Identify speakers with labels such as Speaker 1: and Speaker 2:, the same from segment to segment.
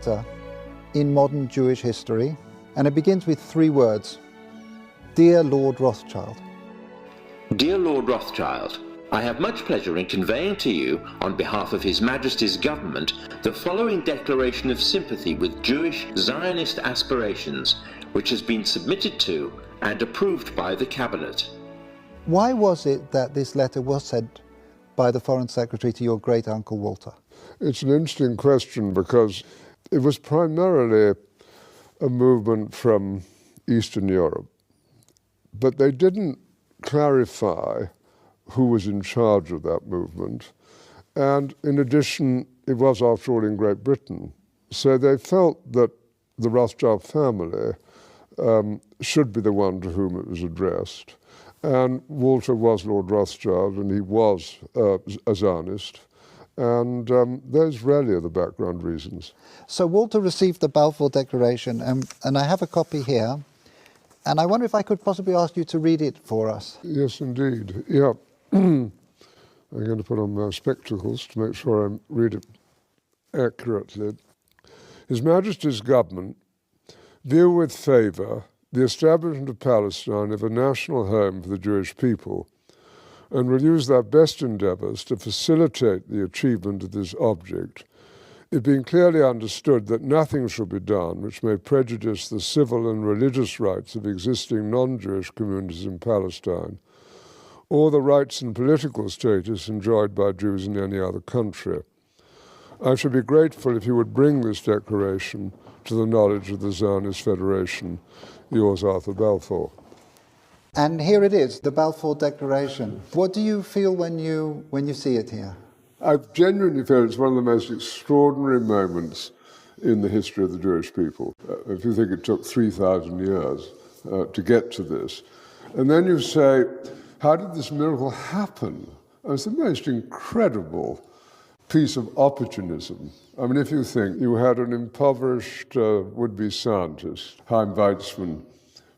Speaker 1: letter in modern Jewish history, and it begins with 3 words: Dear Lord Rothschild.
Speaker 2: Dear Lord Rothschild, I have much pleasure in conveying to you, on behalf of His Majesty's government, the following declaration of sympathy with Jewish Zionist aspirations, which has been submitted to and approved by the Cabinet.
Speaker 1: Why was it that this letter was sent by the Foreign Secretary to your great-uncle Walter?
Speaker 3: It's an interesting question because it was primarily a movement from Eastern Europe, but they didn't clarify who was in charge of that movement. And in addition, it was, after all, in Great Britain. So they felt that the Rothschild family should be the one to whom it was addressed. And Walter was Lord Rothschild, and he was a Zionist. And those really are the background reasons.
Speaker 1: So Walter received the Balfour Declaration, and I have a copy here. And I wonder if I could possibly ask you to read it for us.
Speaker 3: Yes, indeed. Yeah. I'm going to put on my spectacles to make sure I read it accurately. His Majesty's government view with favour the establishment of Palestine as a national home for the Jewish people, and will use their best endeavours to facilitate the achievement of this object, it being clearly understood that nothing shall be done which may prejudice the civil and religious rights of existing non-Jewish communities in Palestine, or the rights and political status enjoyed by Jews in any other country. I should be grateful if you would bring this declaration to the knowledge of the Zionist Federation. Yours, Arthur Balfour.
Speaker 1: And here it is, the Balfour Declaration. What do you feel when you see it here?
Speaker 3: I genuinely feel it's one of the most extraordinary moments in the history of the Jewish people. If you think it took 3,000 years to get to this, and then you say, how did this miracle happen? It's the most incredible piece of opportunism. I mean, if you think you had an impoverished would-be scientist, Chaim Weizmann,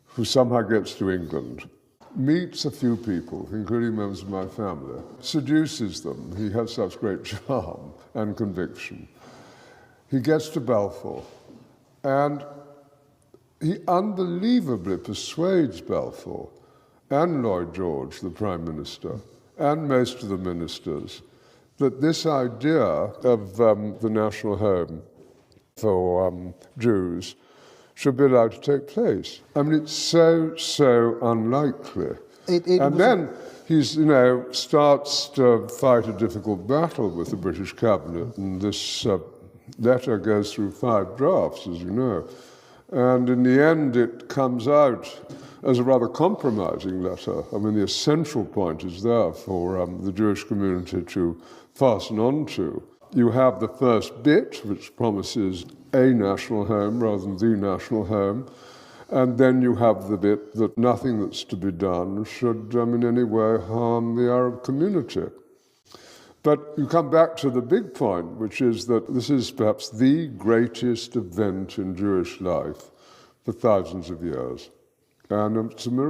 Speaker 3: who somehow gets to England, meets a few people, including members of my family, seduces them. He has such great charm and conviction. He gets to Balfour, and he unbelievably persuades Balfour and Lloyd George, the Prime Minister, and most of the ministers, that this idea of the national home for Jews should be allowed to take place. I mean, it's so unlikely. And then he starts to fight a difficult battle with the British cabinet, and this letter goes through 5 drafts, as you know. And in the end, it comes out as a rather compromising letter. I mean, the essential point is there for the Jewish community to fasten on to. You have the first bit, which promises a national home rather than the national home, and then you have the bit that nothing that's to be done should in any way harm the Arab community. But you come back to the big point, which is that this is perhaps the greatest event in Jewish life for thousands of years. And it's a miracle.